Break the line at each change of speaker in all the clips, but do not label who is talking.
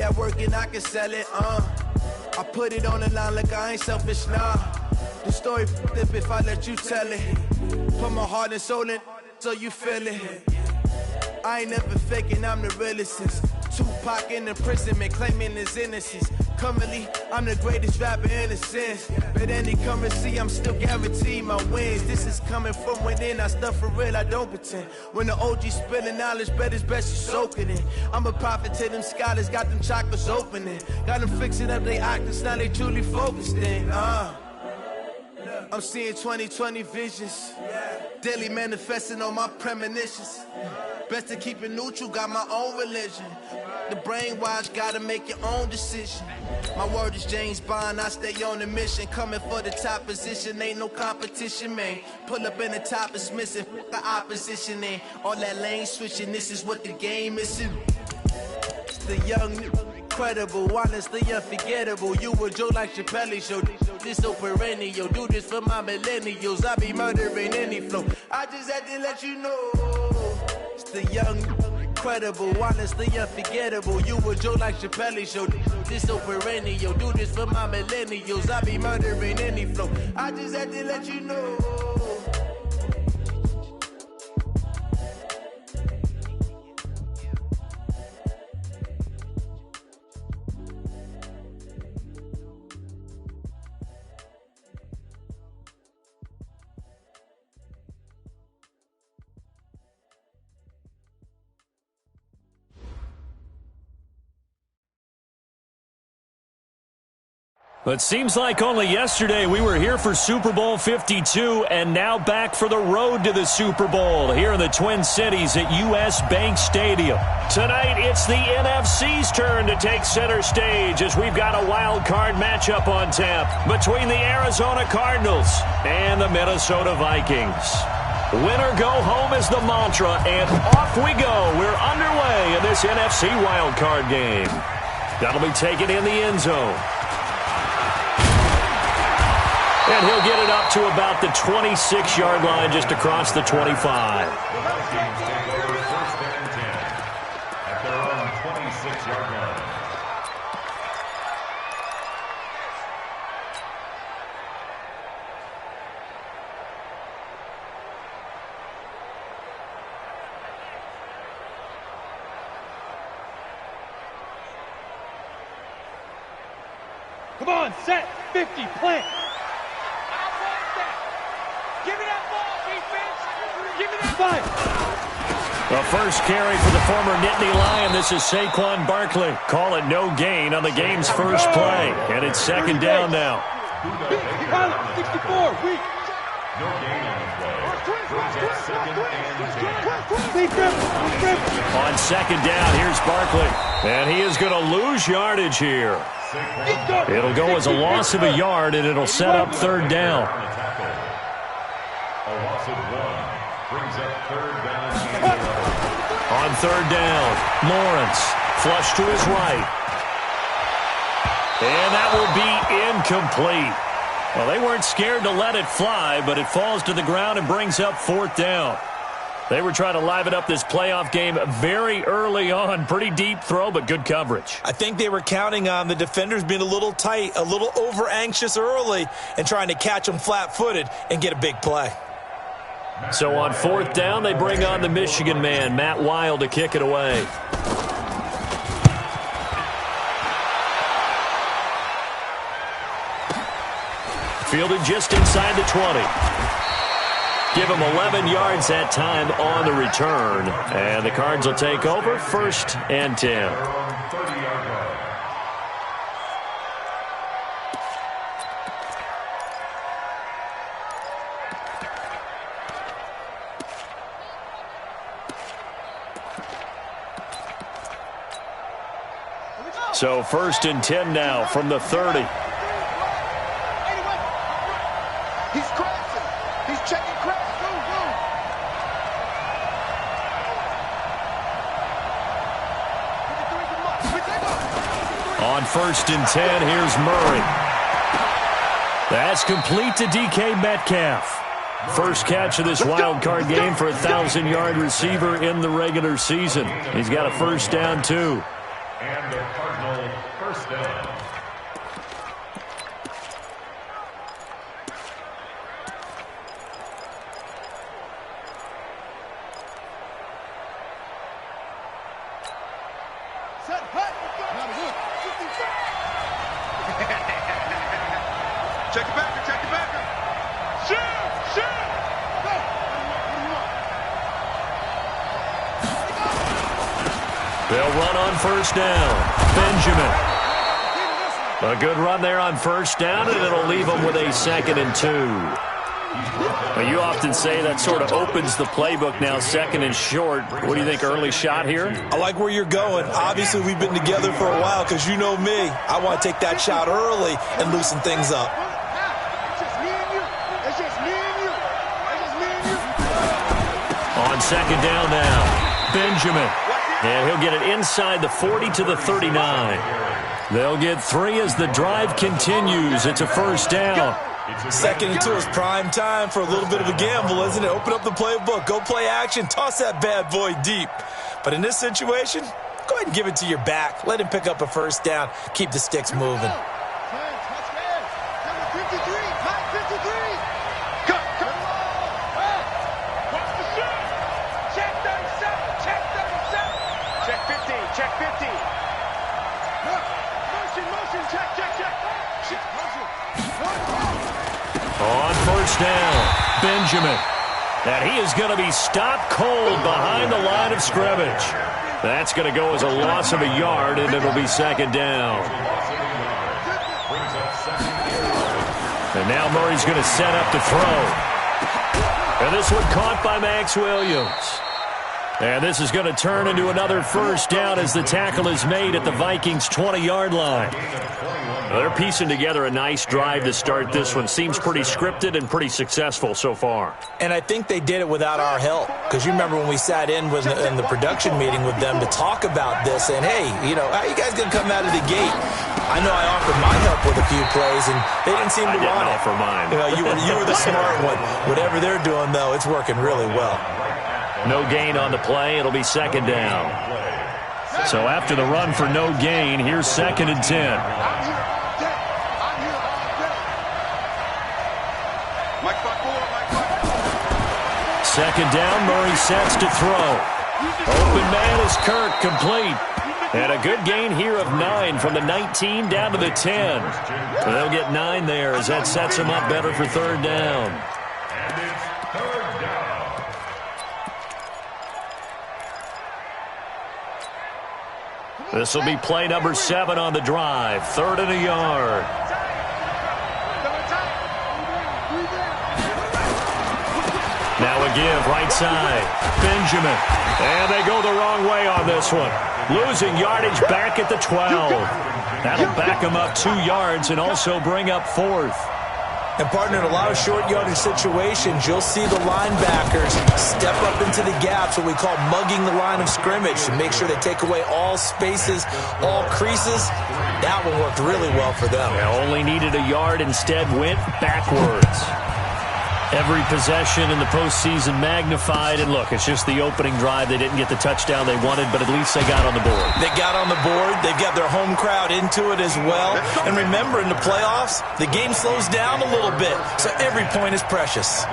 that work and I can sell it, I put it on the line like I ain't selfish, nah. The story f***ed if I let you tell it. Put my heart and soul in so you feel it. I ain't never faking, I'm the realest since Tupac in imprisonment, claiming his innocence. Currently, I'm the greatest rapper in a sense. But any currency, I'm still guaranteed my wins. This is coming from within, I stuff for real, I don't pretend. When the OG spilling knowledge, bet it's best you soak it in. I'm a prophet to them scholars, got them chakras opening. Got them fixing up they octaves, now they truly focused in. I'm seeing 2020 visions. Daily manifesting on my premonitions. Best to keep it neutral, got my own religion. The brainwash, gotta make your own decision. My word is James Bond, I stay on the mission. Coming for the top position, ain't no competition, man. Pull up in the top, it's missing, the opposition in. All that lane switching, this is what the game is in. It's the young, incredible, honestly unforgettable. You a Joe like Chappelle show. This so perennial, do this for my millennials. I be murdering any flow. I just had to let you know. It's the young, incredible, honestly unforgettable. You a Joe like Chappelle show. This so perennial, do this for my millennials. I be murdering any flow. I just had to let you know.
But seems like only yesterday we were here for Super Bowl 52 and now back for the road to the Super Bowl here in the Twin Cities at U.S. Bank Stadium. Tonight it's the NFC's turn to take center stage as we've got a wild card matchup on tap between the Arizona Cardinals and the Minnesota Vikings. Win or go home is the mantra, and off we go. We're underway in this NFC wild card game. That'll be taken in the end zone. And he'll get it up to about the 26-yard line just across the 25.
The Vikings take over first and 10 at their own 26-yard line.
Come on, set, 50, plant. Give me that ball, defense! Give me that ball!
The first carry for the former Nittany Lion. This is Saquon Barkley. Call it no gain on the game's first play. And it's second down now.
64, weak.
No gain on the play. Brings up second and 10.
On second down, here's Barkley. And he is going to lose yardage here. It'll go as a loss of a yard, and it'll set up third down.
A loss of 1 brings up third down.
On third down, Lawrence, flush to his right. And that will be incomplete. Well, they weren't scared to let it fly, but it falls to the ground and brings up fourth down. They were trying to liven up this playoff game very early on. Pretty deep throw, but good coverage.
I think they were counting on the defenders being a little tight, a little over-anxious early, and trying to catch them flat-footed and get a big play.
So on fourth down, they bring on the Michigan man, Matt Wild, to kick it away. Fielded just inside the 20. Give him 11 yards that time on the return. And the Cards will take over first and 10. So first and 10 now from the 30.
He's crossing. He's checking cross.
On first and 10, here's Murray. That's complete to DK Metcalf. First catch of this wild card game for a 1,000-yard receiver in the regular season. He's got a first down, too.
And the Cardinal first down.
Check it back, check it back. Shoot! Go!
They'll run on first down. Benjamin. A good run there on first down, and it'll leave them with a 2nd and 2. Well, you often say that sort of opens the playbook now, 2nd and short. What do you think, early shot here?
I like where you're going. Obviously, we've been together for a while because you know me. I want to take that shot early and loosen things up.
On 2nd down now, Benjamin. And he'll get it inside the 40 to the 39. They'll get 3 as the drive continues. It's a first down.
2nd and 2 is prime time for a little bit of a gamble, isn't it? Open up the playbook, go play action, toss that bad boy deep. But in this situation, go ahead and give it to your back. Let him pick up a first down. Keep the sticks moving.
Check 50. Motion, check.
On first down, Benjamin. And he is going to be stopped cold behind the line of scrimmage. That's going to go as a loss of a yard, and it'll be 2nd down. And now Murray's going to set up to throw. And this one caught by Max Williams. And this is going to turn into another first down as the tackle is made at the Vikings' 20-yard line. They're piecing together a nice drive to start this one. Seems pretty scripted and pretty successful so far.
And I think they did it without our help. Because you remember when we sat in the production meeting with them to talk about this, and hey, you know, how are you guys going to come out of the gate? I know I offered my help with a few plays, and they didn't seem to want it.
I didn't offer mine.
You were the smart one. Whatever they're doing, though, it's working really well.
No gain on the play. It'll be 2nd down. So after the run for no gain, here's 2nd and 10. Second down, Murray sets to throw. Open man is Kirk, complete. And a good gain here of 9 from the 19 down to the 10. So they'll get 9 there as that sets them up better for 3rd down.
And it's 3rd down.
This will be play number 7 on the drive. 3rd and a yard. Now a give, right side. Benjamin. And they go the wrong way on this one. Losing yardage back at the 12. That'll back them up 2 yards and also bring up 4th.
And, partner, in a lot of short yardage situations, you'll see the linebackers step up into the gaps, what we call mugging the line of scrimmage, to make sure they take away all spaces, all creases. That one worked really well for them.
They only needed a yard, instead went backwards. Every possession in the postseason magnified, and look, it's just the opening drive. They didn't get the touchdown they wanted, but at least they got on the board.
They got on the board. They've got their home crowd into it as well. And remember, in the playoffs, the game slows down a little bit, so every point is precious.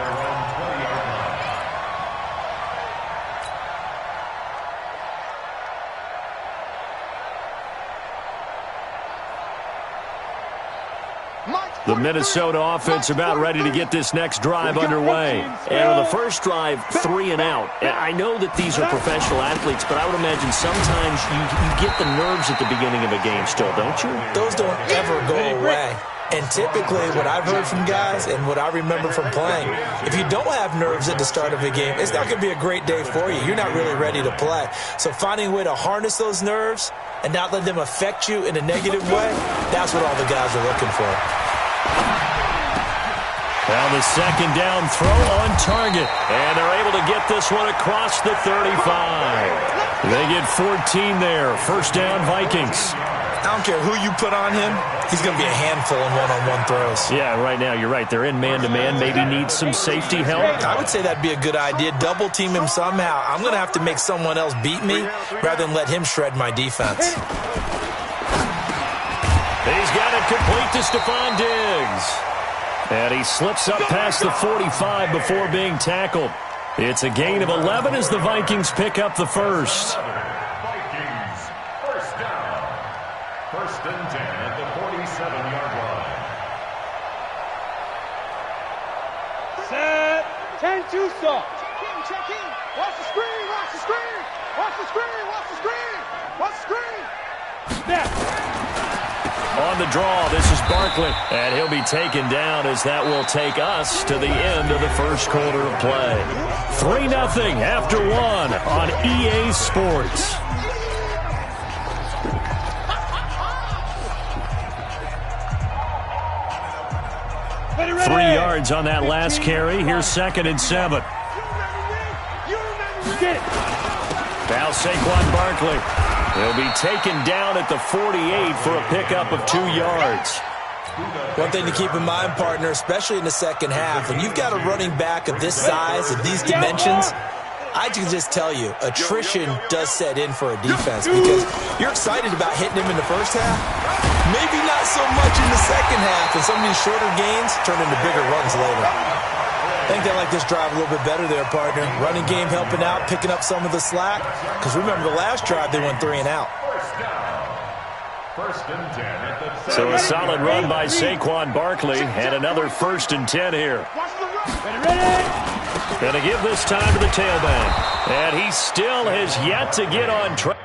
The Minnesota offense about ready to get this next drive underway. And on the first drive, 3 and out. I know that these are professional athletes, but I would imagine sometimes you get the nerves at the beginning of a game still, don't you?
Those don't ever go away. And typically what I've heard from guys and what I remember from playing, if you don't have nerves at the start of a game, it's not going to be a great day for you. You're not really ready to play. So finding a way to harness those nerves and not let them affect you in a negative way, that's what all the guys are looking for.
Now the second down throw on target. And they're able to get this one across the 35. They get 14 there. First down, Vikings.
I don't care who you put on him, he's going to be a handful in one-on-one throws.
Yeah, right now, you're right. They're in man-to-man. Maybe need some safety help.
I would say that'd be a good idea. Double team him somehow. I'm going to have to make someone else beat me rather than let him shred my defense.
He's got it complete to Stephon Diggs. And he slips up past the 45 before being tackled. It's a gain of 11 as the Vikings pick up the first.
Vikings, first down. First and 10 at the 47-yard line.
Set. 10-2 stop. Check in. Watch the screen. Watch the screen. Watch the screen. Watch the screen. Watch the screen. Snap.
On the draw, this is Barkley, and he'll be taken down as that will take us to the end of the first quarter of play. 3-0 after 1 on EA Sports.
Ready.
3 yards on that last carry. Here's 2nd and 7.
Get it.
Now Saquon Barkley. He'll be taken down at the 48 for a pickup of 2 yards.
One thing to keep in mind, partner, especially in the second half, when you've got a running back of this size, of these dimensions, I can just tell you, attrition does set in for a defense because you're excited about hitting him in the first half. Maybe not so much in the second half, and some of these shorter gains turn into bigger runs later. I think they like this drive a little bit better there, partner. Running game helping out, picking up some of the slack. Because remember, the last drive, they went 3 and out.
First and 10 at the
So a solid run by Saquon Barkley, and another 1st and 10 here.
Ready.
Going to give this time to the tailback. And he still has yet to get on track.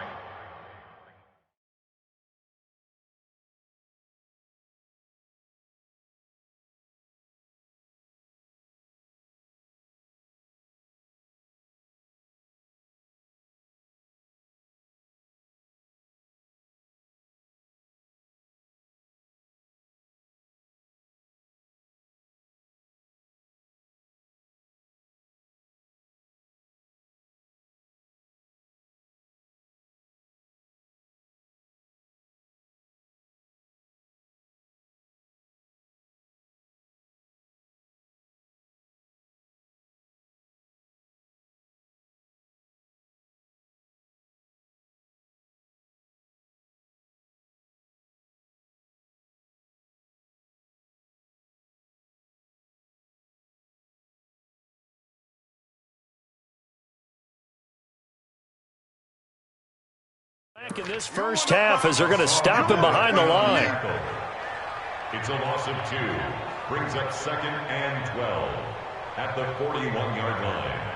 Back in this first half as they're going to stop him behind the line.
It's a loss of 2. Brings up 2nd and 12 at the 41-yard line.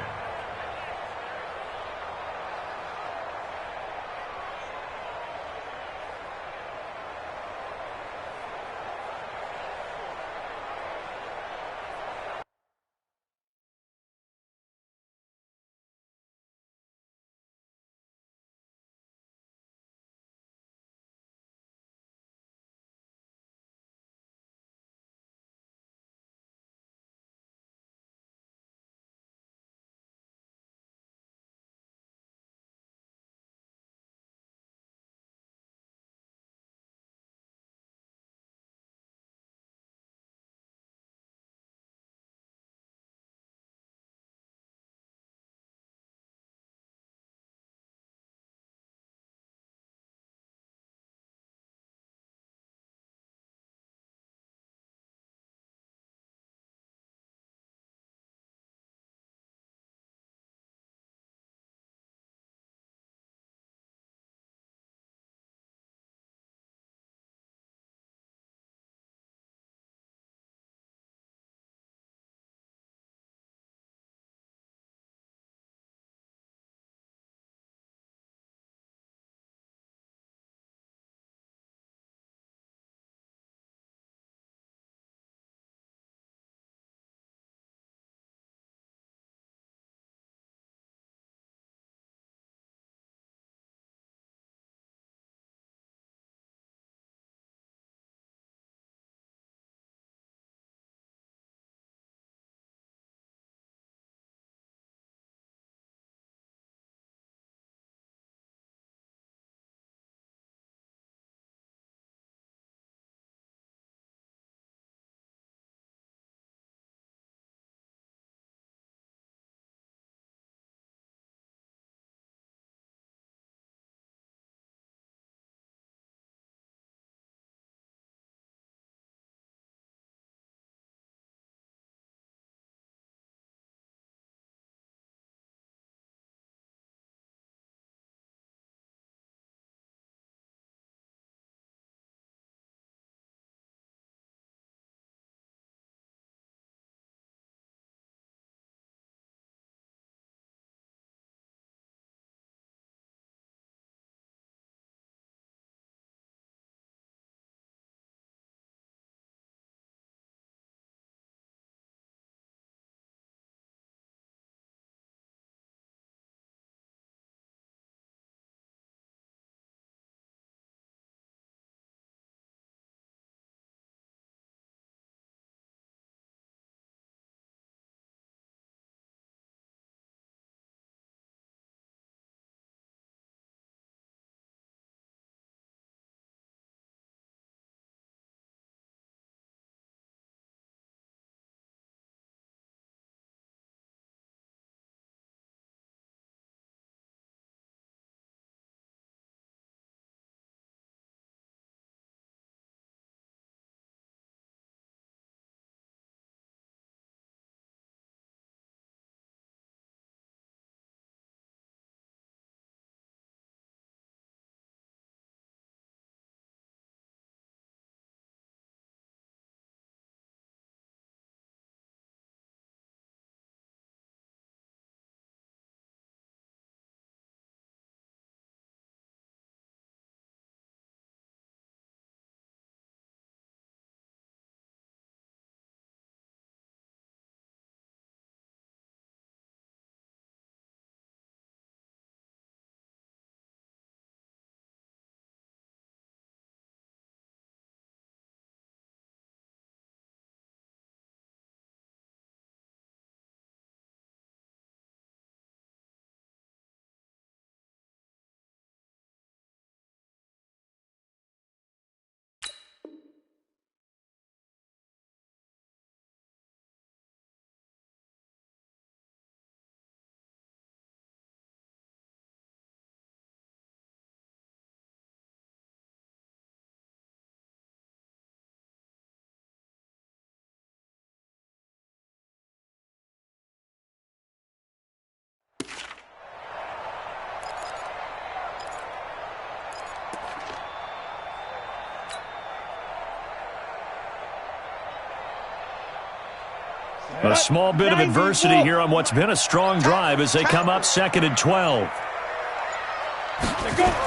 A small bit of adversity here on what's been a strong drive as they come up 2nd and 12.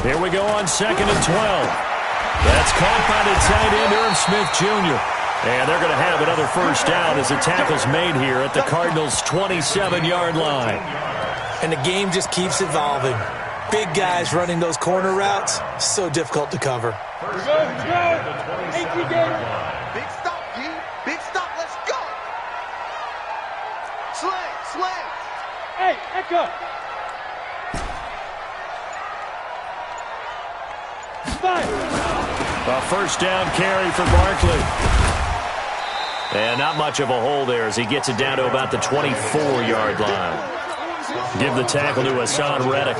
Here we go on 2nd and 12. That's caught by the tight end, Irv Smith Jr. And they're going to have another first down as the tackle's made here at the Cardinals' 27-yard line.
And the game just keeps evolving. Big guys running those corner routes, so difficult to cover.
Big stop, D. Big stop. Let's go. Sling.
Hey, Echo.
A first down carry for Barkley. And not much of a hole there as he gets it down to about the 24-yard line. Give the tackle to Hassan Reddick.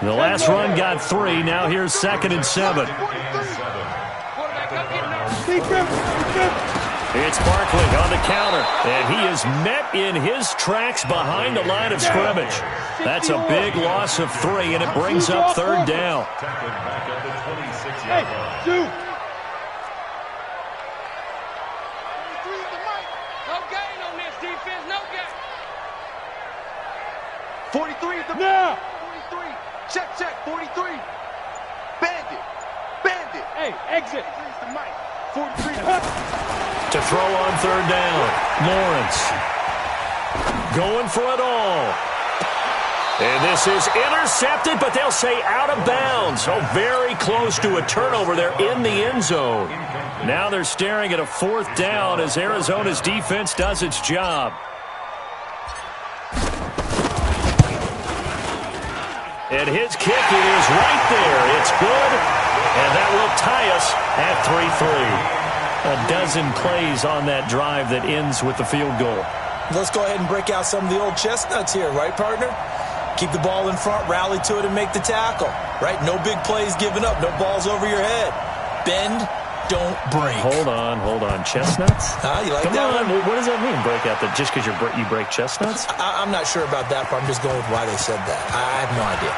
The last run got 3. Now here's 2nd and 7. It's Barkley on the counter, and he is met in his tracks behind the line of scrimmage. That's a big loss of 3, and it brings up 3rd down.
Hey, dude.
No gain on this defense. No gain. 43 is the
Now.
43. Check. 43. Bandit.
Hey, exit.
43.
To throw on 3rd down, Lawrence going for it all. And this is intercepted, but they'll say out of bounds. So very close to a turnover there in the end zone. Now they're staring at a 4th down as Arizona's defense does its job. And his kick, it is right there. It's good, and that will tie us at 3-3. A dozen plays on that drive that ends with the field goal.
Let's go ahead and break out some of the old chestnuts here, right, partner? Keep the ball in front, rally to it, and make the tackle, right? No big plays given up, no balls over your head. Bend, don't break.
Hold on. Chestnuts?
You like
Come
that
on.
one?
What does that mean, break out? That just because you break chestnuts?
I'm not sure about that, but I'm just going with why they said that. I have no idea.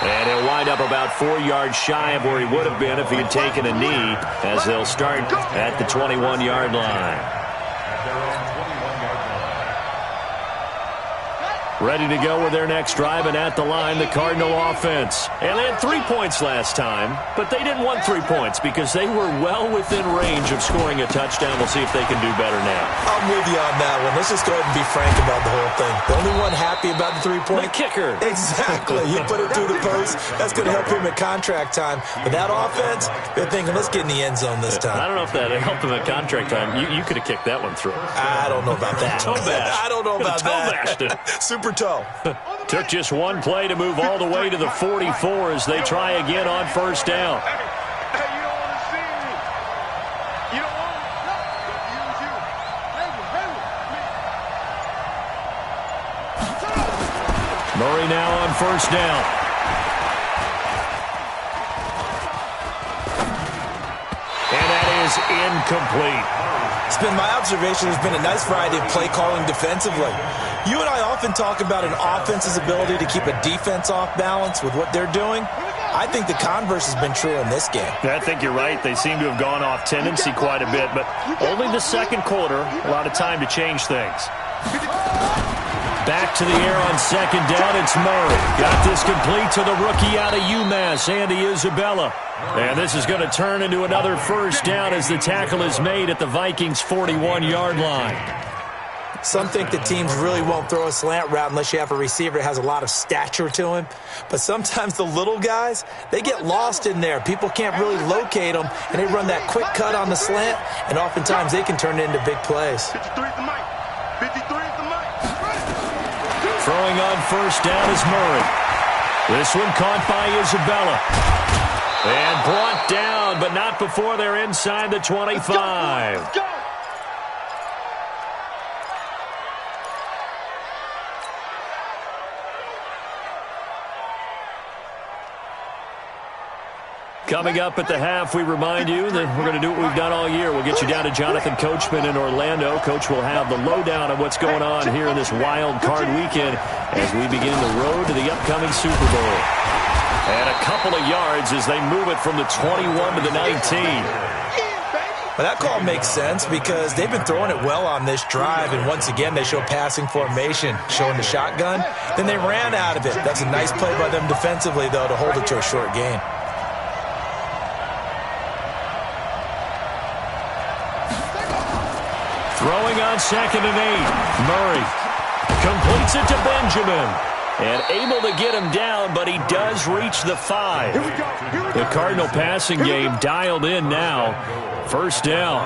And he'll wind up about 4 yards shy of where he would have been if he had taken a knee, as they'll start at the 21-yard line. Ready to go with their next drive, and at the line, the Cardinal offense. And they had 3 points last time, but they didn't want 3 points because they were well within range of scoring a touchdown. We'll see if they can do better now.
I'm with you on that one. Let's just go ahead and be frank about the whole thing. The only one happy about the 3-point?
The kicker.
Exactly. You put it through the post. That's going to help him at contract time. But that offense, they're thinking, let's get in the end zone this time.
I don't know if that helped him at contract time. You could have kicked that one through.
I don't know about that.
Toe bash.
I don't know about that.
Toe bashed it.
Super toe.
Took just one play to move all the way to the 44 as they try again on 1st down.
Hey, you don't want to see me. You don't want to. Use you.
Murray now on 1st down. And that is incomplete.
It's been my observation there's been a nice variety of play calling defensively. You and I often talk about an offense's ability to keep a defense off balance with what they're doing. I think the converse has been true in this game.
I think you're right. They seem to have gone off tendency quite a bit, but only the 2nd quarter, a lot of time to change things. Back to the air on 2nd down, it's Murray. Got this complete to the rookie out of UMass, Andy Isabella. And this is going to turn into another 1st down as the tackle is made at the Vikings' 41-yard line.
Some think the teams really won't throw a slant route unless you have a receiver that has a lot of stature to him. But sometimes the little guys, they get lost in there. People can't really locate them, and they run that quick cut on the slant, and oftentimes they can turn it into big plays.
53 is the mic. 53 is the mic.
Throwing on 1st down is Murray. This one caught by Isabella. And brought down, but not before they're inside the 25.
Let's go.
Coming up at the half, we remind you that we're going to do what we've done all year. We'll get you down to Jonathan Coachman in Orlando. Coach will have the lowdown on what's going on here in this wild card weekend as we begin the road to the upcoming Super Bowl. And a couple of yards as they move it from the 21 to the 19.
Yeah, baby.
Well, that call makes sense because they've been throwing it well on this drive, and once again they show passing formation, showing the shotgun. Then they ran out of it. That's a nice play by them defensively, though, to hold it to a short gain.
Throwing on 2nd and 8. Murray completes it to Benjamin. And able to get him down, but he does reach the 5. The Cardinal passing game dialed in now. First down.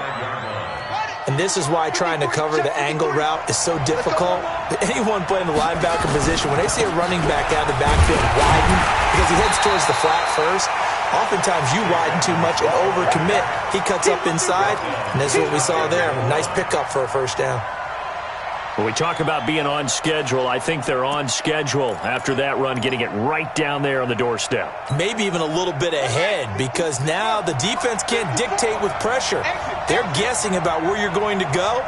And this is why trying to cover the angle route is so difficult. Anyone playing the linebacker position, when they see a running back out of the backfield widen because he heads towards the flat first, oftentimes you widen too much and overcommit. He cuts up inside, and this is what we saw there. A nice pickup for a first down.
When we talk about being on schedule, I think they're on schedule after that run, getting it right down there on the doorstep.
Maybe even a little bit ahead because now the defense can't dictate with pressure. They're guessing about where you're going to go.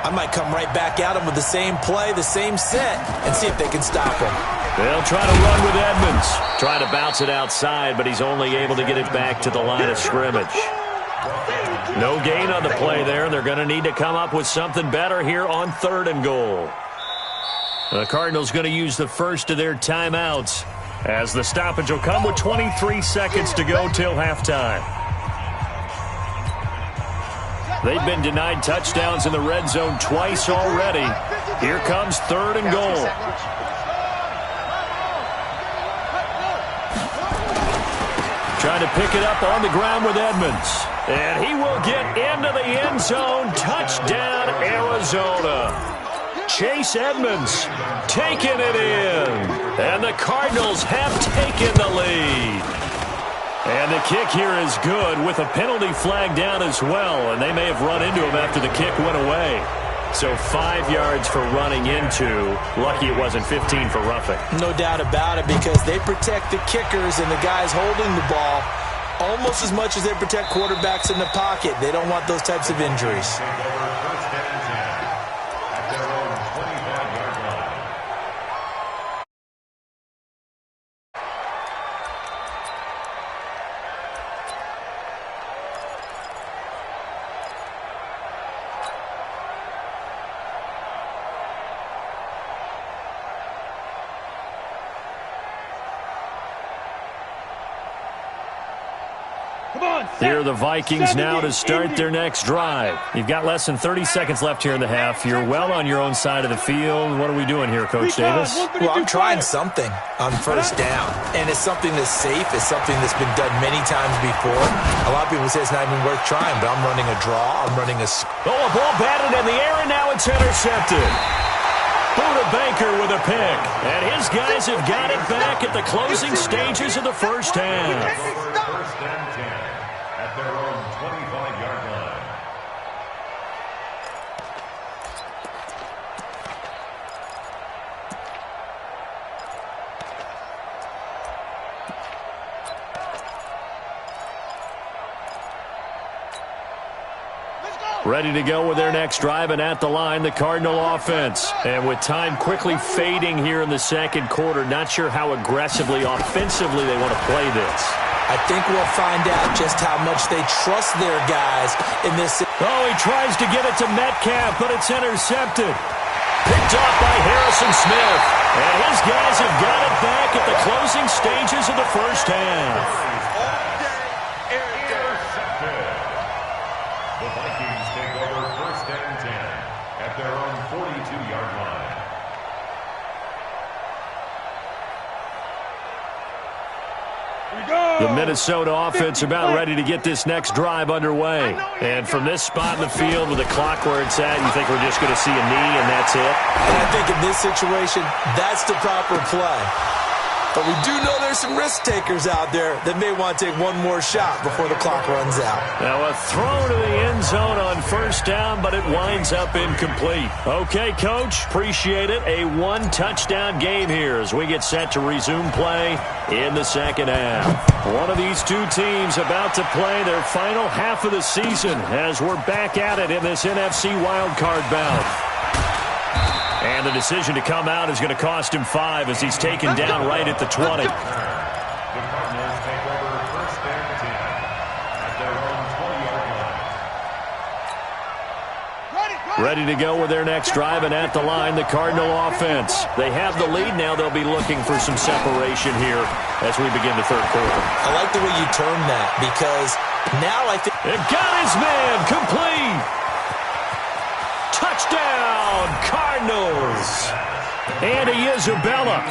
I might come right back at them with the same play, the same set, and see if they can stop them.
They'll try to run with Edmonds. Try to bounce it outside, but he's only able to get it back to the line of scrimmage. No gain on the play there. They're going to need to come up with something better here on 3rd and goal. The Cardinals going to use the first of their timeouts as the stoppage will come with 23 seconds to go till halftime. They've been denied touchdowns in the red zone twice already. Here comes 3rd and goal. Trying to pick it up on the ground with Edmonds. And he will get into the end zone. Touchdown, Arizona. Chase Edmonds taking it in. And the Cardinals have taken the lead. And the kick here is good with a penalty flag down as well. And they may have run into him after the kick went away. So 5 yards for running into. Lucky it wasn't 15 for roughing.
No doubt about it because they protect the kickers and the guys holding the ball almost as much as they protect quarterbacks in the pocket. They don't want those types of injuries.
Here are the Vikings now to start their next drive. You've got less than 30 seconds left here in the half. You're well on your own side of the field. What are we doing here, Coach Davis?
Well, I'm trying something on first down, and it's something that's safe. It's something that's been done many times before. A lot of people say it's not even worth trying, but I'm running a draw. I'm running a...
Oh, a ball batted in the air, and now it's intercepted. Buda Baker with a pick. And his guys have got it back at the closing stages of the first half.
First and 10 at their own 25-yard line.
Ready to go with their next drive, and at the line, the Cardinal offense. And with time quickly fading here in the second quarter, not sure how aggressively, offensively they want to play this.
I think we'll find out just how much they trust their guys in this.
Oh, he tries to get it to Metcalf, but it's intercepted. Picked off by Harrison Smith. And his guys have got it back at the closing stages of the first half.
The Vikings take over first and 10 at their own 42-yard line.
The Minnesota offense about ready to get this next drive underway. And from this spot in the field with the clock where it's at, you think we're just going to see a knee and that's it?
And I think in this situation, that's the proper play. But we do know there's some risk takers out there that may want to take one more shot before the clock runs out.
Now a throw to the end zone on first down, but it winds up incomplete. Okay, Coach, appreciate it. A one-touchdown game here as we get set to resume play in the second half. One of these two teams about to play their final half of the season as we're back at it in this NFC wildcard bout. And the decision to come out is going to cost him 5 as he's taken down right at the 20.
The Cardinals take over first and 10 at their own 20-yard line.
Ready to go with their next drive, and at the line, the Cardinal offense. They have the lead now. They'll be looking for some separation here as we begin the third quarter.
I like the way you termed that, because now I think...
It got his man, complete. Touchdown, Cardinals. Andy Isabella,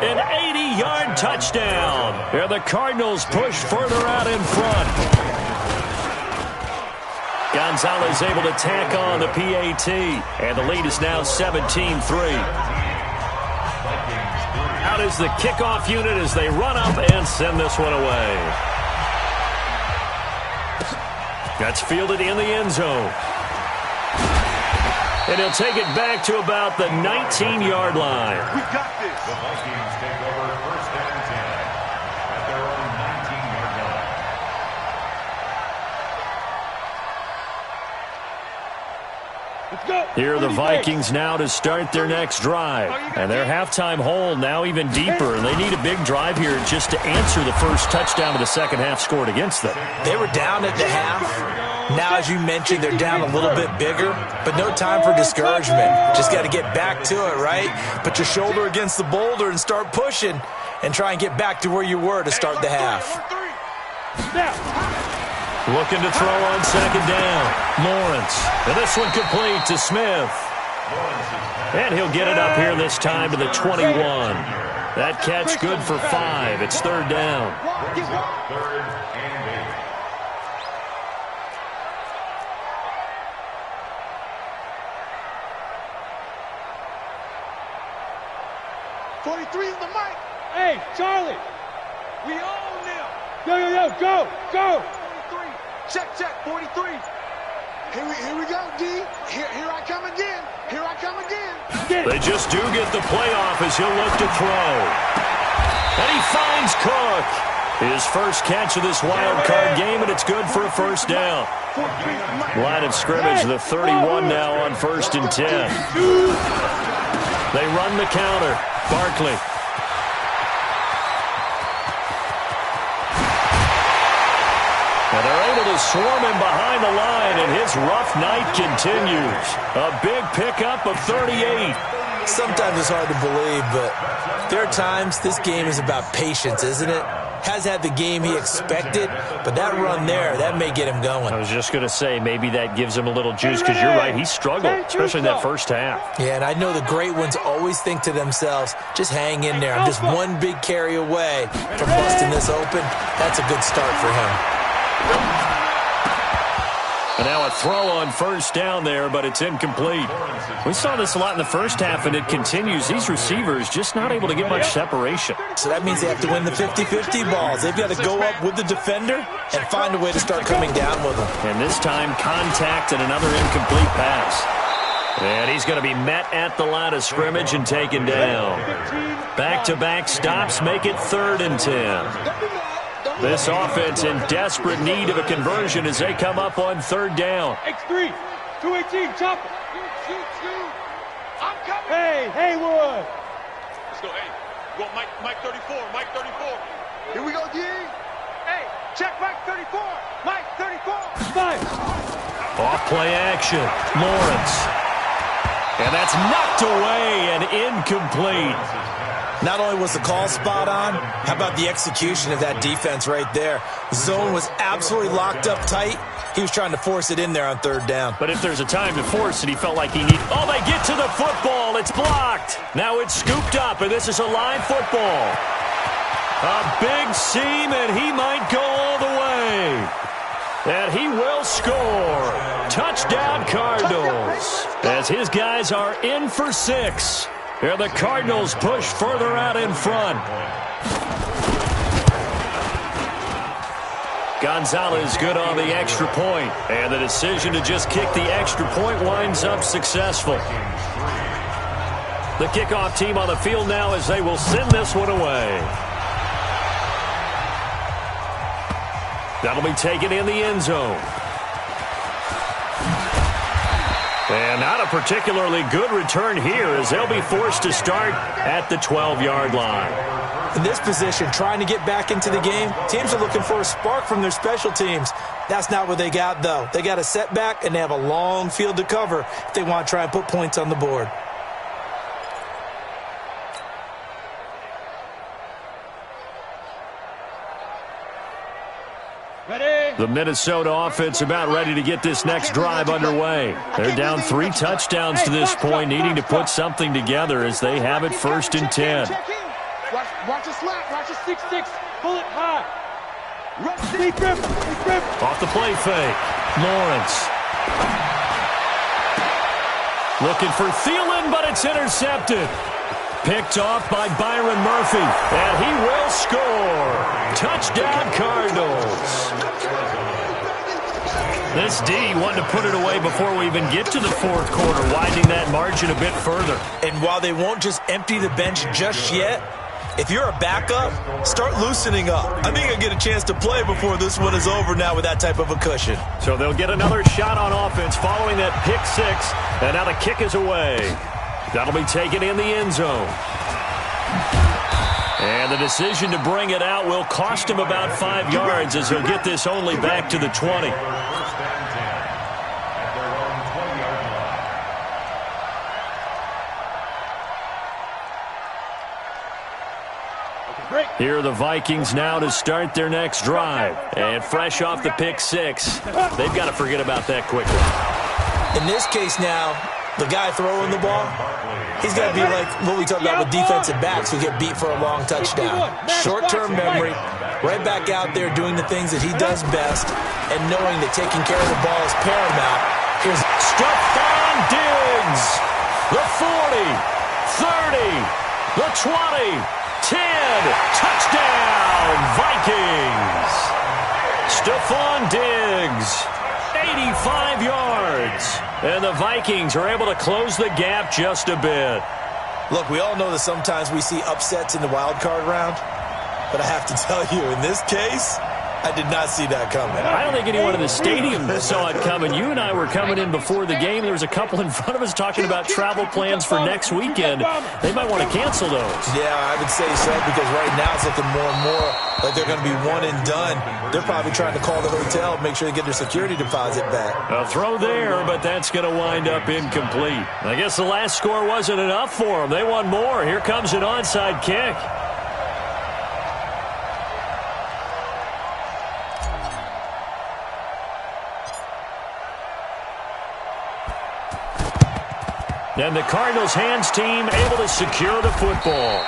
an 80-yard touchdown. And the Cardinals push further out in front. Gonzalez able to tack on the PAT, and the lead is now 17-3. Out is the kickoff unit as they run up and send this one away. That's fielded in the end zone. And he'll take it back to about the 19-yard line.
We got this.
The Vikings take over first down and 10 at their own 19-yard line.
Let's go.
Here are the Vikings now to start their next drive. And their halftime hole now even deeper. And they need a big drive here just to answer the first touchdown of the second half scored against them.
They were down at the half. Now, as you mentioned, they're down a little bit bigger, but no time for discouragement. Just got to get back to it, right? Put your shoulder against the boulder and start pushing and try and get back to where you were to start the half.
Looking to throw on second down. Lawrence. And this one complete to Smith. And he'll get it up here this time to the 21. That catch good for 5. It's third down.
Third and 8.
'43 is the mic. Hey, Charlie. We own them. Yo, go, go. 43. Check, 43. Here we go, D. Here I come again. Here I come again.
They just do get the playoff as he'll look to throw. And he finds Cook. His first catch of this wild card game, and it's good for a first down. Line of scrimmage, the 31 now on 1st and 10. They run the counter. Barkley. And they're able to swarm him behind the line, and his rough night continues. A big pickup of 38.
Sometimes it's hard to believe, but there are times this game is about patience, isn't it? Has had the game he expected, but that run there, that may get him going.
I was just going to say, maybe that gives him a little juice, because you're right, he struggled, especially in that first half.
Yeah, and I know the great ones always think to themselves, just hang in there. I'm just one big carry away from busting this open. That's a good start for him.
And now a throw on first down there, but it's incomplete. We saw this a lot in the first half, and it continues. These receivers just not able to get much separation.
So that means they have to win the 50-50 balls. They've got to go up with the defender and find a way to start coming down with them.
And this time, contact and another incomplete pass. And he's going to be met at the line of scrimmage and taken down. Back-to-back stops make it 3rd and 10. This offense in desperate need of a conversion as they come up on 3rd down.
X3, 218, chopper. I'm coming. Hey, Haywood.
Let's go, hey. You want Mike 34, Mike 34.
Here we go, D. Hey, check Mike 34. Mike 34. Five.
Off play action. Lawrence. And that's knocked away and incomplete.
Not only was the call spot on, how about the execution of that defense right there? Zone was absolutely locked up tight. He was trying to force it in there on 3rd down.
But if there's a time to force it, he felt like he needed... Oh, they get to the football. It's blocked. Now it's scooped up, and this is a live football. A big seam, and he might go all the way. And he will score. Touchdown, Cardinals. As his guys are in for 6. Here the Cardinals push further out in front. Gonzalez good on the extra point. And the decision to just kick the extra point winds up successful. The kickoff team on the field now as they will send this one away. That'll be taken in the end zone. And not a particularly good return here as they'll be forced to start at the 12-yard line.
In this position, trying to get back into the game, teams are looking for a spark from their special teams. That's not what they got, though. They got a setback, and they have a long field to cover if they want to try and put points on the board.
The Minnesota offense about ready to get this next drive underway. They're down 3 touchdowns to this point, needing to put something together as they have it 1st and 10.
Watch the slap. Watch the 6-6. Pull it high.
Off the play fake. Lawrence. Looking for Thielen, but it's intercepted. Picked off by Byron Murphy, and he will score. Touchdown, Cardinals. This D wanted to put it away before we even get to the 4th quarter, widening that margin a bit further.
And while they won't just empty the bench just yet, if you're a backup, start loosening up. I think you'll get a chance to play before this one is over now with that type of a cushion.
So they'll get another shot on offense following that pick 6, and now the kick is away. That'll be taken in the end zone. And the decision to bring it out will cost him about 5 yards as he'll get this only back to the 20. Here are the Vikings now to start their next drive. And fresh off the pick 6, they've got to forget about that quickly.
In this case now, the guy throwing the ball, he's got to be like what we talk about with defensive backs who get beat for a long touchdown. Short-term memory, right back out there doing the things that he does best, and knowing that taking care of the ball is paramount. Here's
Stephon Diggs, the 40, 30, the 20, 10, touchdown, Vikings. Stephon Diggs, 85 yards. And the Vikings are able to close the gap just a bit.
Look, we all know that sometimes we see upsets in the wild card round, but I have to tell you, in this case, I did not see that coming.
I don't think anyone in the stadium saw it coming. You and I were coming in before the game. There was a couple in front of us talking about travel plans for next weekend. They might want to cancel those.
Yeah, I would say so, because right now it's looking more and more like they're going to be one and done. They're probably trying to call the hotel, make sure they get their security deposit back.
A throw there, but that's going to wind up incomplete. I guess the last score wasn't enough for them. They want more. Here comes an onside kick. And the Cardinals' hands team able to secure the football.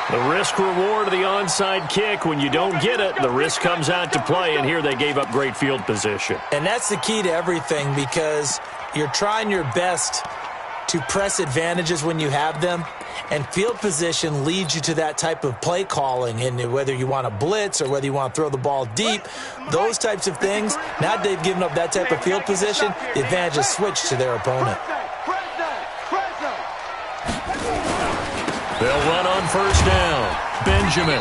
The risk-reward of the onside kick, when you don't get it, the risk comes out to play, and here they gave up great field position.
And that's the key to everything, because you're trying your best to press advantages when you have them, and field position leads you to that type of play calling, and whether you want to blitz or whether you want to throw the ball deep, those types of things, now that they've given up that type of field position, the advantage is switched to their opponent.
They'll run on 1st down. Benjamin.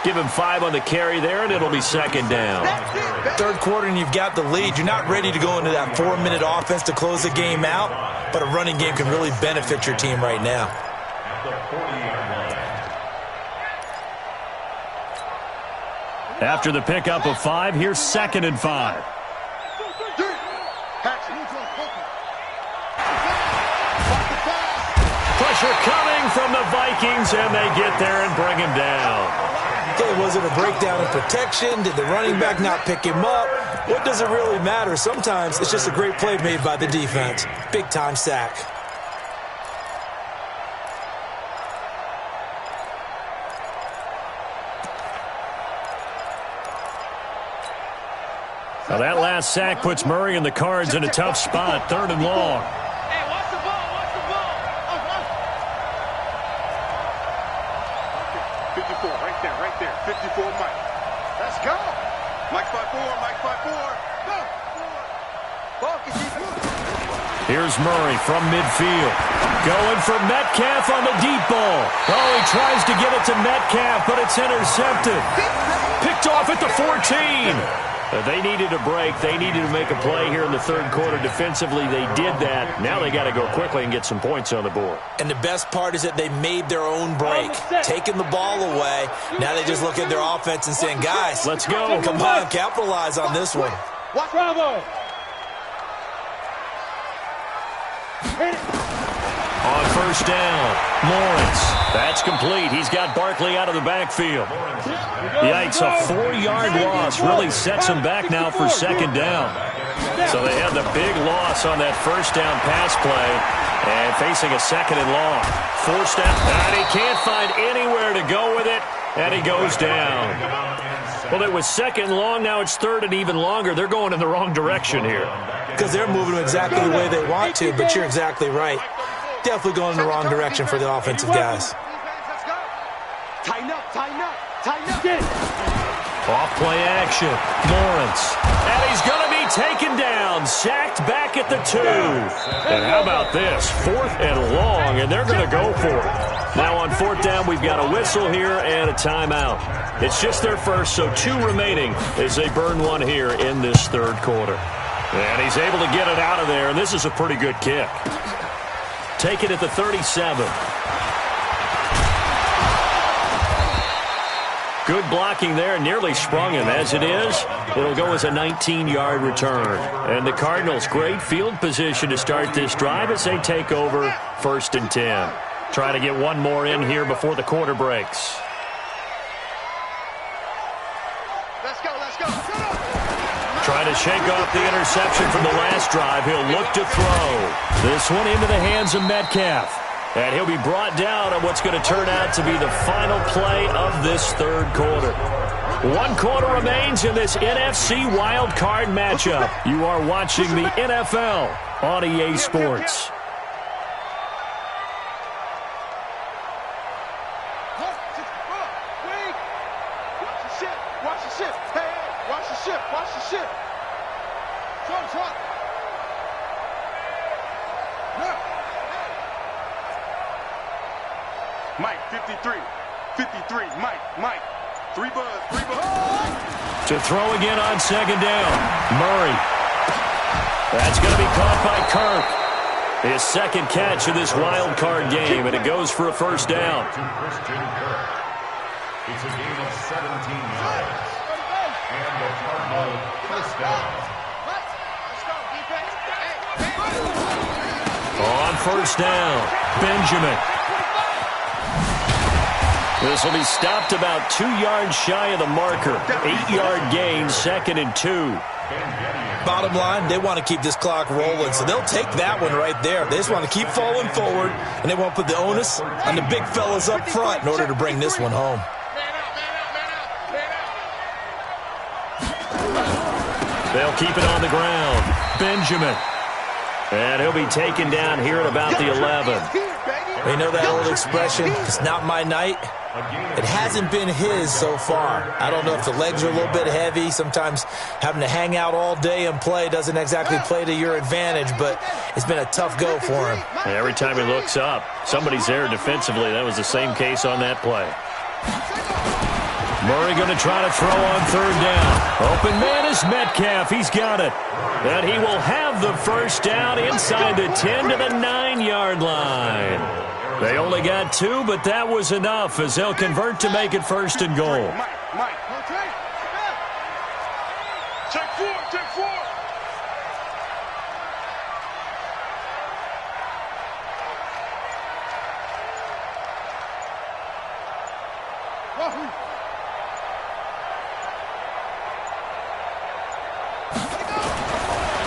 Give him 5 on the carry there, and it'll be 2nd down.
3rd quarter, and you've got the lead. You're not ready to go into that 4-minute offense to close the game out, but a running game can really benefit your team right now.
After the pickup of 5, here's 2nd and 5. Pressure coming from the Vikings, and they get there and bring him down.
Okay, was it a breakdown in protection? Did the running back not pick him up? What does it really matter? Sometimes it's just a great play made by the defense. Big-time sack.
Now that last sack puts Murray and the Cards in a tough spot, 3rd and long.
Hey, watch the ball, watch the ball. 54, right there, 54 Mike. Let's go. Mike 5-4, Mike 5-4. Go. Ball can keep moving.
Here's Murray from midfield. Going for Metcalf on the deep ball. Oh, he tries to get it to Metcalf, but it's intercepted. picked off at the 14. They needed a break. They needed to make a play here in the third quarter defensively. They did that. Now they got to go quickly and get some points on the board.
And the best part is that they made their own break, taking the ball away. Now they just look at their offense and saying, guys,
let's go.
Come on, capitalize on this one.
Bravo.
On first down, Lawrence. That's complete. He's got Barkley out of the backfield. Yikes, a 4-yard loss really sets him back now for second down. So they had the big loss on that first down pass play and facing a second and long. Forced down, and he can't find anywhere to go with it, and he goes down. Well, it was second and long. Now it's third and even longer. They're going in the wrong direction here.
Because they're moving exactly the way they want to, but you're exactly right. Definitely going in the wrong direction for the offensive guys.
Tighten up, tighten up, tighten up.
Off play action, Lawrence. And he's going to be taken down, sacked back at the 2. And how about this? 4th and long, and they're going to go for it. Now on 4th down, we've got a whistle here and a timeout. It's just their first, so 2 remaining as they burn one here in this third quarter. And he's able to get it out of there, and this is a pretty good kick. Take it at the 37. Good blocking there, nearly sprung him. As it is, it'll go as a 19-yard return. And the Cardinals, great field position to start this drive as they take over 1st and 10. Try to get one more in here before the quarter breaks.
Let's go, let's go.
Try to shake off the interception from the last drive. He'll look to throw. This one into the hands of Metcalf. And he'll be brought down on what's going to turn out to be the final play of this third quarter. 1 quarter remains in this NFC wild card matchup. You are watching the NFL on EA Sports.
Watch the ship. Hey, watch the ship. Watch the ship. Front. Mike, 53, Mike. 3 buzz.
To throw again on second down, Murray. That's going to be caught by Kirk. His second catch of this wild card game, and it goes for a first down.
It's a gain of 17 yards. And the Cardinal first down.
On first down, Benjamin. This will be stopped about 2 yards shy of the marker. 8-yard gain, 2nd and 2.
Bottom line, they want to keep this clock rolling, so they'll take that one right there. They just want to keep falling forward, and they won't put the onus on the big fellas up front in order to bring this one home.
They'll keep it on the ground. Benjamin. And he'll be taken down here at about the 11.
You know that old expression, it's not my night? It hasn't been his so far. I don't know if the legs are a little bit heavy. Sometimes having to hang out all day and play doesn't exactly play to your advantage, but it's been a tough go for him.
Every time he looks up, somebody's there defensively. That was the same case on that play. Murray going to try to throw on third down. Open man is Metcalf. He's got it. And he will have the first down inside the 10 to the 9-yard line. They only got 2, but that was enough as they'll convert to make it 1st and goal.
Mike. Check 4.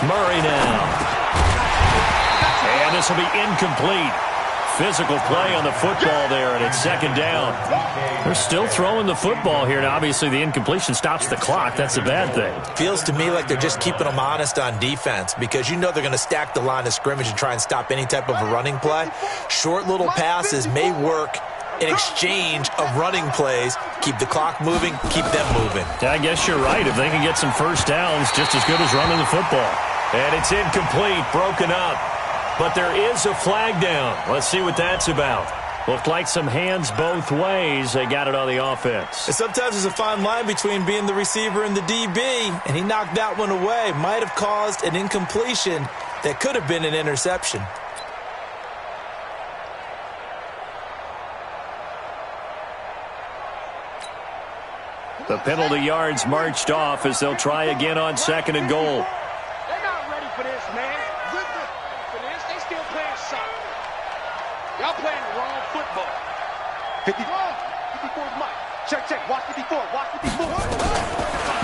Murray now. And this will be incomplete. Physical play on the football there, and it's 2nd down. They're still throwing the football here, and obviously the incompletion stops the clock. That's a bad thing.
Feels to me like they're just keeping them honest on defense because you know they're going to stack the line of scrimmage and try and stop any type of a running play. Short little passes may work in exchange of running plays. Keep the clock moving, keep them moving.
I guess you're right. If they can get some first downs, just as good as running the football. And it's incomplete, broken up. But there is a flag down. Let's see what that's about. Looked like some hands both ways. They got it on the offense.
And sometimes there's a fine line between being the receiver and the DB, and he knocked that one away. Might have caused an incompletion that could have been an interception.
The penalty yards marched off as they'll try again on 2nd and goal.
They're not ready for this, man. For this, they still playing soccer. Y'all playing the wrong football. 54 is Mike. Check. Watch 54.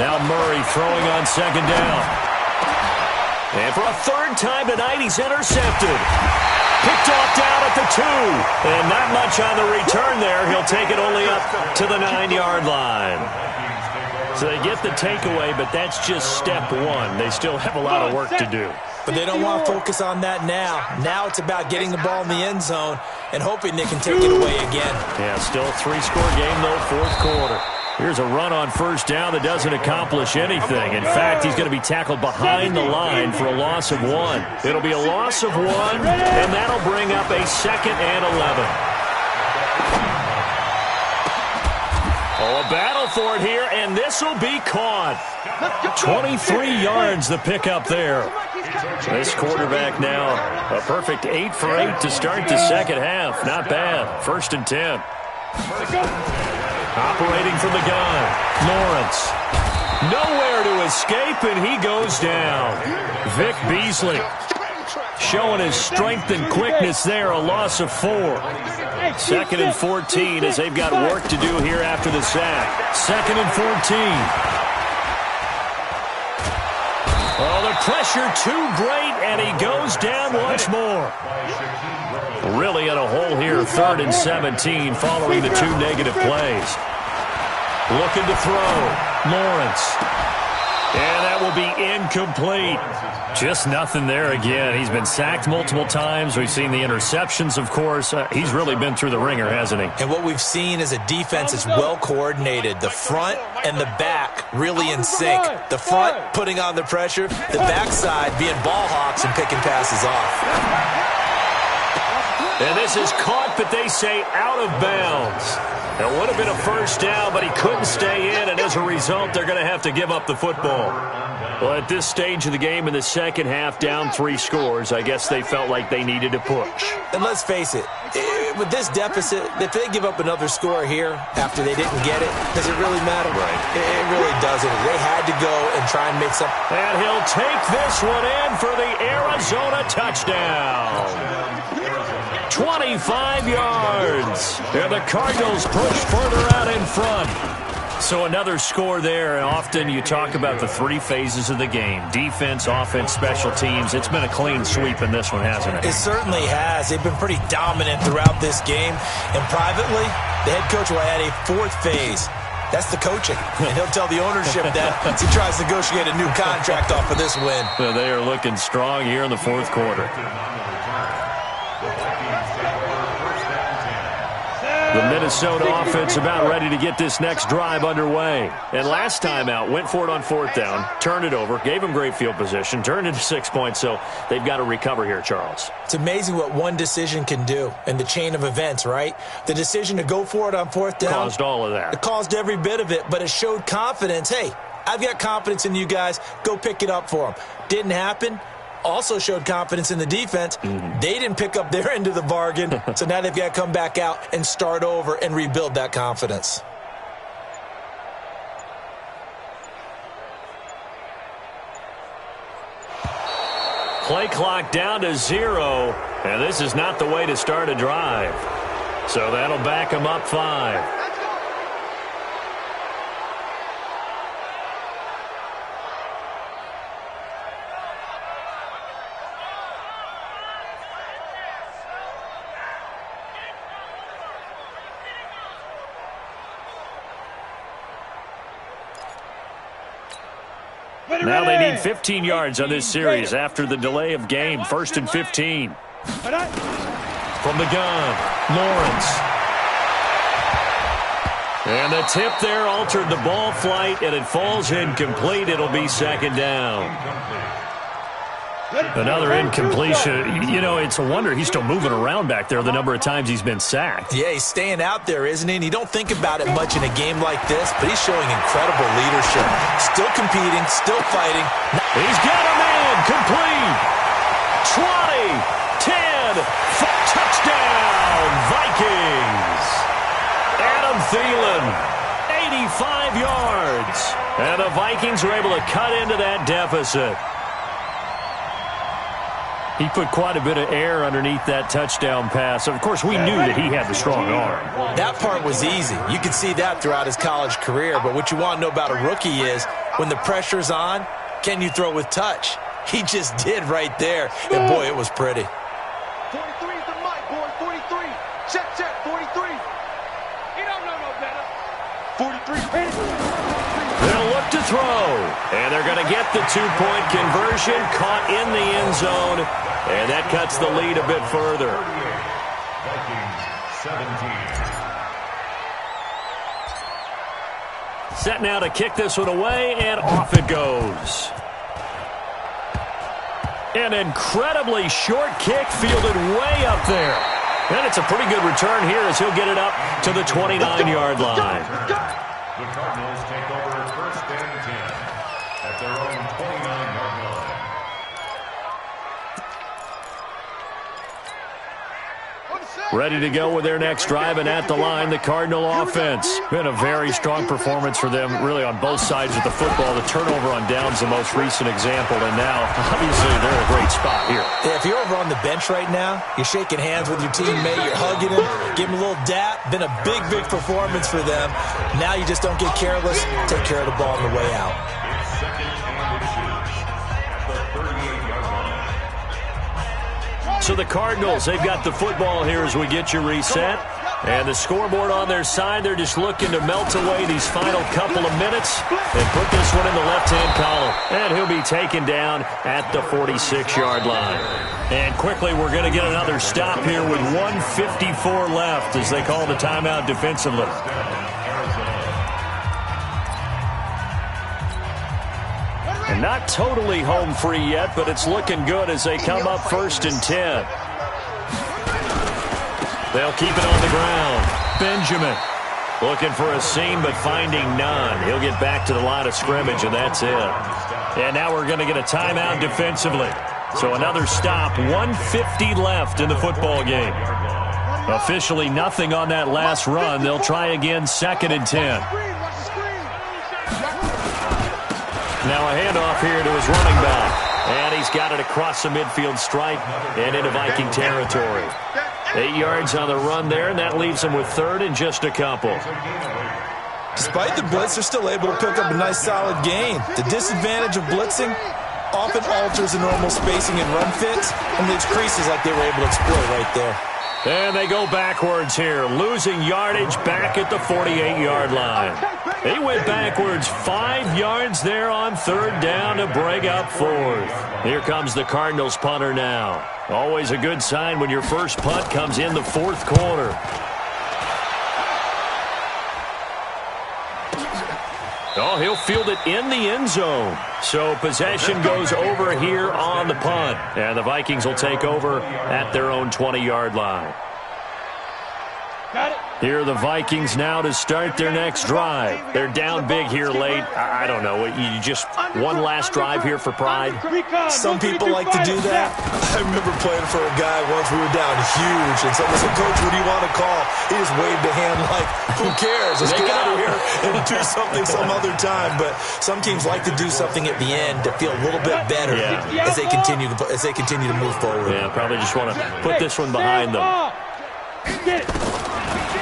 Now Murray throwing on 2nd down. And for a 3rd time tonight, he's intercepted. Picked off down at the 2. And not much on the return there. He'll take it only up to the 9-yard line. So they get the takeaway, but that's just step 1. They still have a lot of work to do.
But they don't want to focus on that now. Now it's about getting the ball in the end zone and hoping they can take it away again.
Yeah, still a 3-score game, though, 4th quarter. Here's a run on 1st down that doesn't accomplish anything. In fact, he's going to be tackled behind the line for a loss of 1. It'll be a loss of 1, and that'll bring up a 2nd and 11. Oh, a battle for it here, and this will be caught. 23 yards the pickup there. This quarterback now, a perfect 8 for 8 to start the 2nd half. Not bad. 1st and 10. Operating from the gun, Lawrence. Nowhere to escape, and he goes down. Vic Beasley showing his strength and quickness there, a loss of 4. 2nd and 14 as they've got work to do here after the sack. 2nd and 14. Oh, the pressure too great, and he goes down once more. Really in a hole here, 3rd and 17 following the 2 negative plays. Looking to throw, Lawrence. And that will be incomplete. Just nothing there again. He's been sacked multiple times. We've seen the interceptions, of course. He's really been through the ringer, hasn't he?
And what we've seen is a defense that's well coordinated. The front and the back really in sync. The front putting on the pressure, the backside being ball hawks and picking passes off.
And this is caught, but they say out of bounds. It would have been a 1st down, but he couldn't stay in, and as a result, they're going to have to give up the football. Well, at this stage of the game in the 2nd half, down 3 scores, I guess they felt like they needed to push.
And let's face it, with this deficit, if they give up another score here after they didn't get it, does it really matter?
Right.
It really doesn't. They had to go and try and make something.
And he'll take this one in for the Arizona touchdown. 25 yards. And the Cardinals push further out in front. So another score there. And often you talk about the 3 phases of the game. Defense, offense, special teams. It's been a clean sweep in this one, hasn't it?
It certainly has. They've been pretty dominant throughout this game. And privately, the head coach will add a 4th phase. That's the coaching. And he'll tell the ownership that as he tries to negotiate a new contract off of this win.
So they are looking strong here in the 4th quarter. The Minnesota offense about ready to get this next drive underway. And last time out, went for it on 4th down, turned it over, gave them great field position, turned into 6 points, so they've got to recover here, Charles.
It's amazing what one decision can do in the chain of events, right? The decision to go for it on 4th down.
Caused all of that.
It caused every bit of it, but it showed confidence. Hey, I've got confidence in you guys. Go pick it up for them. Didn't happen. Also showed confidence in the defense. They didn't pick up their end of the bargain, so now they've got to come back out and start over and rebuild that confidence.
Play clock down to 0, and this is not the way to start a drive. So that'll back them up 5. Now they need 15 yards on this series after the delay of game. 1st and 15. From the gun, Lawrence. And the tip there altered the ball flight, and it falls incomplete. It'll be 2nd down. Another incompletion. You know, it's a wonder he's still moving around back there the number of times he's been sacked.
Yeah, he's staying out there, isn't he? And you don't think about it much in a game like this, but he's showing incredible leadership. Still competing, still fighting.
He's got him in. Complete. 20, 10, touchdown, Vikings. Adam Thielen, 85 yards. And the Vikings are able to cut into that deficit. He put quite a bit of air underneath that touchdown pass. Of course, we knew that he had the strong arm.
That part was easy. You could see that throughout his college career. But what you want to know about a rookie is when the pressure's on, can you throw with touch? He just did right there. And, boy, it was pretty.
43 is the mic, boy. 43. Check, 43. He don't know no better. 43.
They'll look to throw. And they're going to get the two-point conversion. Caught in the end zone. And that cuts the lead a bit further.
Vikings 17.
Set now to kick this one away, and off it goes. An incredibly short kick fielded way up there. And it's a pretty good return here as he'll get it up to the 29-yard line.
The Cardinals take over first and 10 at their own 29-yard line.
Ready to go with their next drive, and at the line, the Cardinal offense. Been a very strong performance for them, really, on both sides of the football. The turnover on downs, the most recent example, and now, obviously, they're in a great spot here.
Yeah, if you're over on the bench right now, you're shaking hands with your teammate, you're hugging him, give him a little dap. Been a big, big performance for them. Now you just don't get careless. Take care of the ball on the way out.
It's second and inches at the 38-yard line.
So the Cardinals, they've got the football here as we get you reset. And the scoreboard on their side, they're just looking to melt away these final couple of minutes and put this one in the left-hand column. And he'll be taken down at the 46-yard line. And quickly, we're going to get another stop here with 1:54 left as they call the timeout defensively. And not totally home free yet, but it's looking good as they come up first and 10. They'll keep it on the ground. Benjamin looking for a seam, but finding none. He'll get back to the line of scrimmage, and that's it. And now we're going to get a timeout defensively. So another stop, 1:50 left in the football game. Officially nothing on that last run. They'll try again, second and 10. Now a handoff here to his running back. And he's got it across the midfield stripe and into Viking territory. 8 yards on the run there, and that leaves him with third and just a couple.
Despite the blitz, they're still able to pick up a nice solid gain. The disadvantage of blitzing often alters the normal spacing and run fits, and leaves creases like they were able to exploit right there.
And they go backwards here, losing yardage back at the 48-yard line. He went backwards 5 yards there on third down to break up fourth. Here comes the Cardinals punter now. Always a good sign when your first punt comes in the fourth quarter. Oh, he'll field it in the end zone. So possession goes over here on the punt. And the Vikings will take over at their own 20-yard line.
Got it.
Here are the Vikings now to start their next drive. They're down big here late. I don't know. You just one last drive here for pride?
Some people like to do that. I remember playing for a guy once. We were down huge, and someone said, "Coach, what do you want to call?" He just waved a hand like, "Who cares? Let's get out of here and do something some other time." But some teams like to do something at the end to feel a little bit better as they continue to move forward.
Yeah, probably just want to put this one behind them.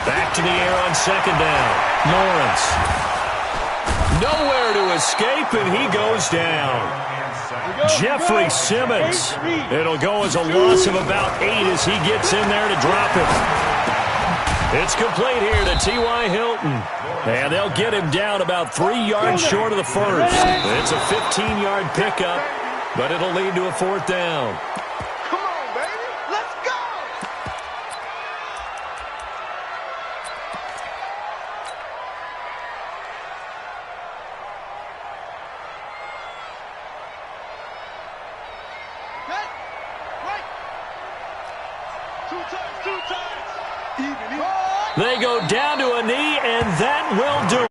Back to the air on second down. Lawrence. Nowhere to escape, and he goes down. Jeffrey Simmons. It'll go as a loss of about 8 as he gets in there to drop it. It's complete here to T.Y. Hilton. And they'll get him down about 3 yards short of the first. It's a 15-yard pickup, but it'll lead to a fourth down.
Come on, baby. Let's go.
Two times.
They go down to a knee, and that will do